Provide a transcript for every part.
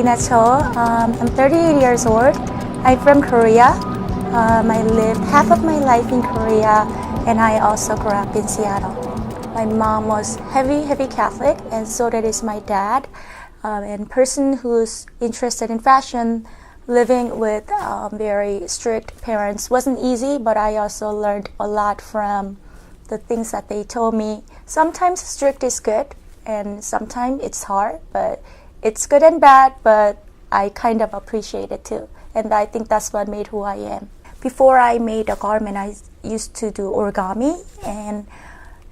Lina Cho. I'm 38 years old. I'm from Korea. I lived half of my life in Korea, and I also grew up in Seattle. My mom was heavy Catholic, and so that is my dad. And person who's interested in fashion, living with very strict parents wasn't easy, but I also learned a lot from the things that they told me. Sometimes strict is good, and sometimes it's hard, but it's good and bad, but I kind of appreciate it too. And I think that's what made who I am. Before I made a garment, I used to do origami, and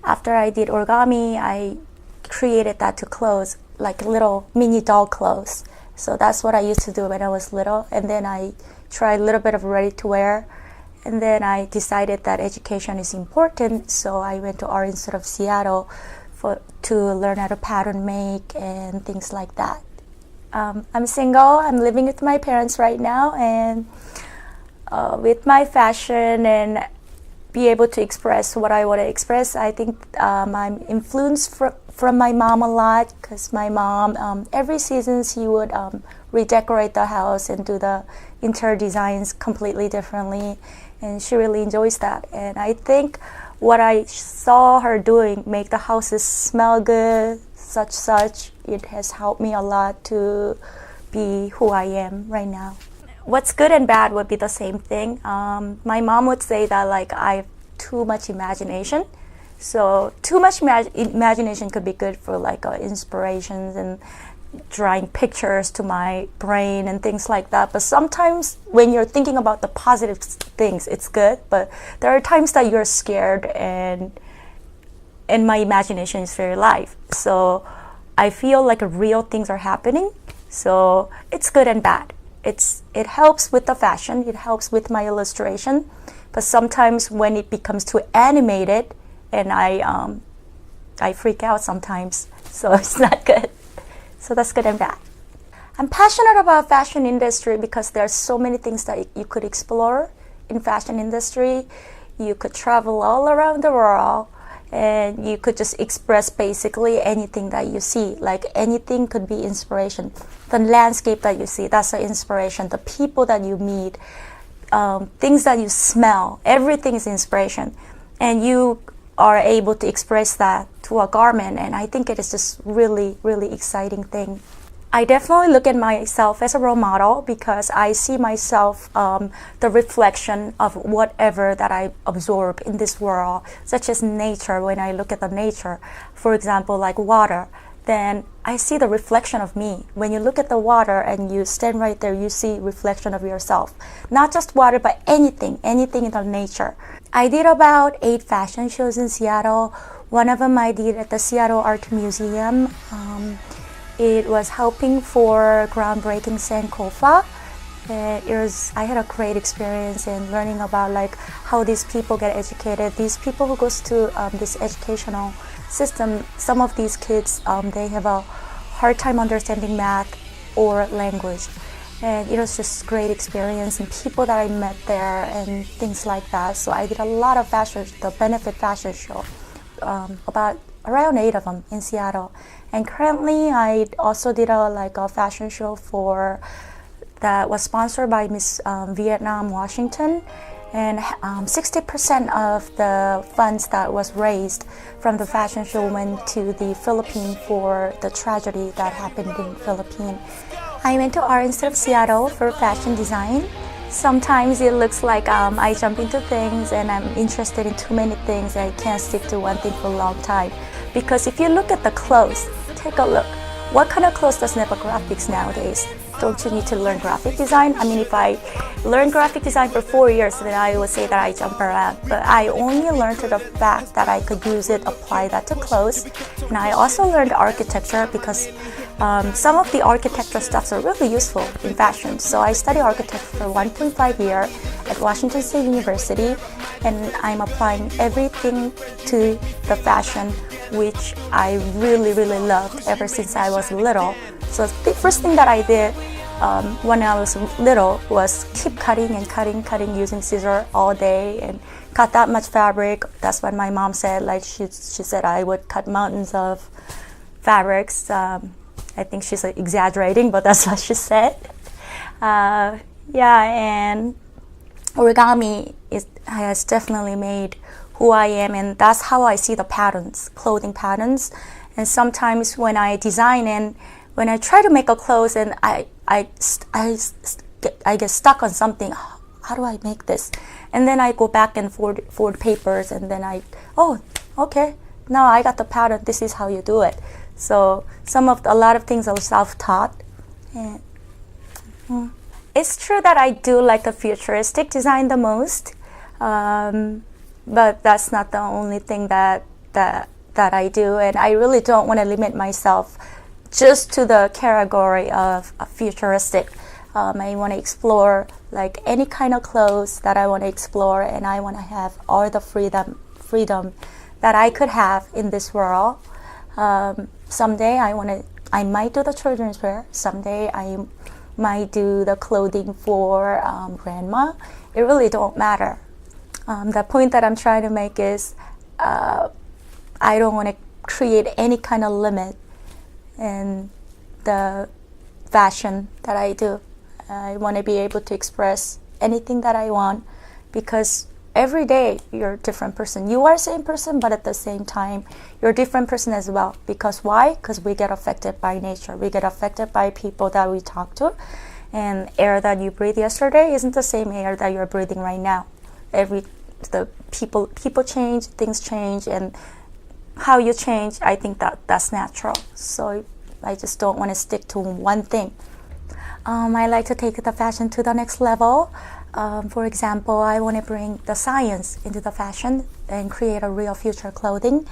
after I did origami, I created that to clothes, like little mini doll clothes. So that's what I used to do when I was little, and then I tried a little bit of ready-to-wear, and then I decided that education is important, so I went to Art Institute of Seattle to learn how to pattern make and things like that. I'm single, I'm living with my parents right now, and with my fashion and be able to express what I want to express, I think I'm influenced from my mom a lot, because my mom, every season she would redecorate the house and do the interior designs completely differently, and she really enjoys that. And I think what I saw her doing, make the houses smell good, such, it has helped me a lot to be who I am right now. What's good and bad would be the same thing. My mom would say that like I have too much imagination. So too much imagination could be good for like inspirations and drawing pictures to my brain and things like that. But sometimes when you're thinking about the positive things, it's good. But there are times that you're scared, and my imagination is very live. So I feel like real things are happening. So it's good and bad. It helps with the fashion, it helps with my illustration, but sometimes when it becomes too animated, and I freak out sometimes, so it's not good. So that's good and bad. I'm passionate about fashion industry because there are so many things that you could explore in fashion industry. You could travel all around the world, and you could just express basically anything that you see. Like anything could be inspiration. The landscape that you see, that's the inspiration. The people that you meet, things that you smell, everything is inspiration. And you are able to express that to a garment, and I think it is just really, really exciting thing. I definitely look at myself as a role model because I see myself the reflection of whatever that I absorb in this world, such as nature. When I look at the nature, for example, like water, then I see the reflection of me. When you look at the water and you stand right there, you see reflection of yourself. Not just water, but anything in the nature. I did about 8 fashion shows in Seattle. One of them I did at the Seattle Art Museum. It was helping for groundbreaking Sankofa. I had a great experience in learning about like how these people get educated. These people who goes to this educational system, some of these kids, they have a hard time understanding math or language. And it was just great experience, and people that I met there and things like that. So I did a lot of fashion, the benefit fashion show, about around 8 of them in Seattle. And currently I also did a fashion show that was sponsored by Miss Vietnam Washington, and 60% of the funds that was raised from the fashion show went to the Philippines for the tragedy that happened in the Philippines. I went to Art Institute of Seattle for fashion design. Sometimes it looks like I jump into things and I'm interested in too many things and I can't stick to one thing for a long time. Because if you look at the clothes, take a look. What kind of clothes doesn't have a graphics nowadays? Don't you need to learn graphic design? I mean, if I learned graphic design for 4 years, then I would say that I jump around. But I only learned to the fact that I could use it, apply that to clothes. And I also learned architecture because some of the architectural stuffs are really useful in fashion. So I studied architecture for 1.5 years at Washington State University, and I'm applying everything to the fashion, which I really, really loved ever since I was little. So the first thing that I did when I was little was keep cutting using scissors all day and cut that much fabric. That's what my mom said. Like she said I would cut mountains of fabrics. I think she's exaggerating, but that's what she said. Yeah, and origami has definitely made who I am, and that's how I see the patterns, clothing patterns. And sometimes when I design and when I try to make a clothes and I get stuck on something, how do I make this? And then I go back and forward papers, and then okay, now I got the pattern. This is how you do it. So a lot of things are self-taught. And, it's true that I do like the futuristic design the most, but that's not the only thing that I do, and I really don't want to limit myself just to the category of futuristic. I want to explore like any kind of clothes that I want to explore, and I want to have all the freedom that I could have in this world. Someday I might do the children's wear. Someday I might do the clothing for grandma. It really don't matter. The point that I'm trying to make is I don't want to create any kind of limit in the fashion that I do. I want to be able to express anything that I want, because every day you're a different person. You are the same person, but at the same time, you're a different person as well. Because why? Because we get affected by nature. We get affected by people that we talk to. And air that you breathed yesterday isn't the same air that you're breathing right now. The people change, things change, and how you change, I think that's natural. So I just don't want to stick to one thing. I like to take the fashion to the next level. For example, I want to bring the science into the fashion and create a real future clothing,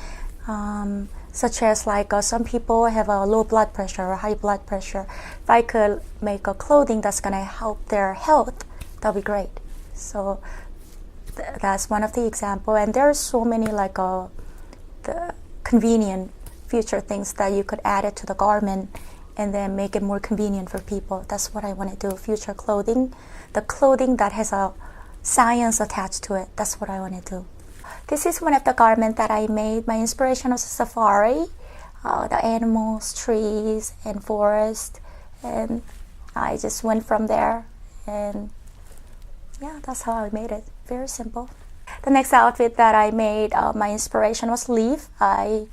such as like some people have a low blood pressure or high blood pressure. If I could make a clothing that's going to help their health, that'd be great. So that's one of the example, and there are so many like the convenient future things that you could add it to the garment and then make it more convenient for people. That's what I want to do, future clothing. The clothing that has a science attached to it, that's what I want to do. This is one of the garments that I made. My inspiration was a safari, the animals, trees, and forest, and I just went from there, and yeah, that's how I made it. Very simple. The next outfit that I made, my inspiration was leaf. I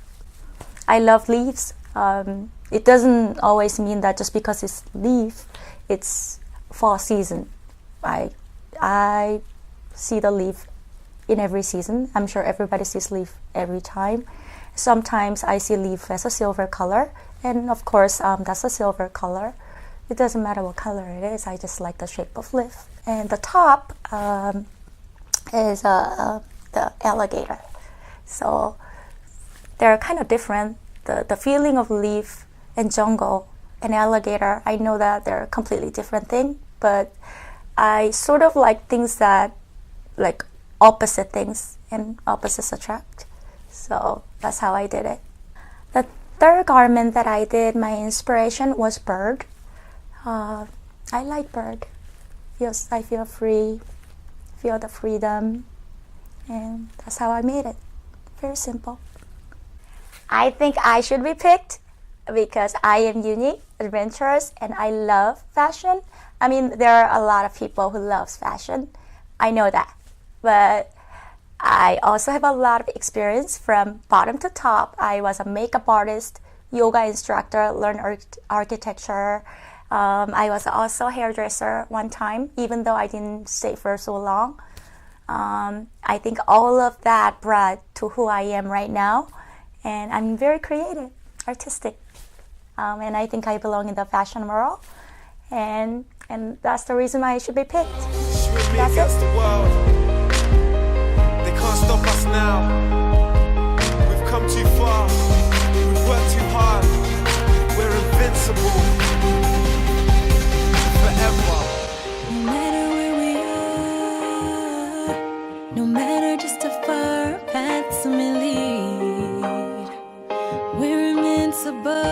love leaves. It doesn't always mean that just because it's leaf, it's fall season. I see the leaf in every season. I'm sure everybody sees leaf every time. Sometimes I see leaf as a silver color, and of course that's a silver color. It doesn't matter what color it is, I just like the shape of leaf. And the top is the alligator. So they're kind of different. The feeling of leaf and jungle and alligator, I know that they're a completely different thing, but I sort of like things that like opposite things, and opposites attract. So that's how I did it. The third garment that I did, my inspiration was bird. I like bird. I feel free, feel the freedom, and that's how I made it. Very simple. I think I should be picked because I am unique, adventurous, and I love fashion. I mean, there are a lot of people who love fashion. I know that. But I also have a lot of experience from bottom to top. I was a makeup artist, yoga instructor, learned architecture. I was also a hairdresser one time, even though I didn't stay for so long. I think all of that brought to who I am right now. And I'm very creative, artistic. And I think I belong in the fashion world. And that's the reason why I should be picked. That's it. They can't stop us now. We've come too far. We've worked too hard. We're invincible. Forever. No matter where we are, no matter just how far our paths may lead, we're invincible.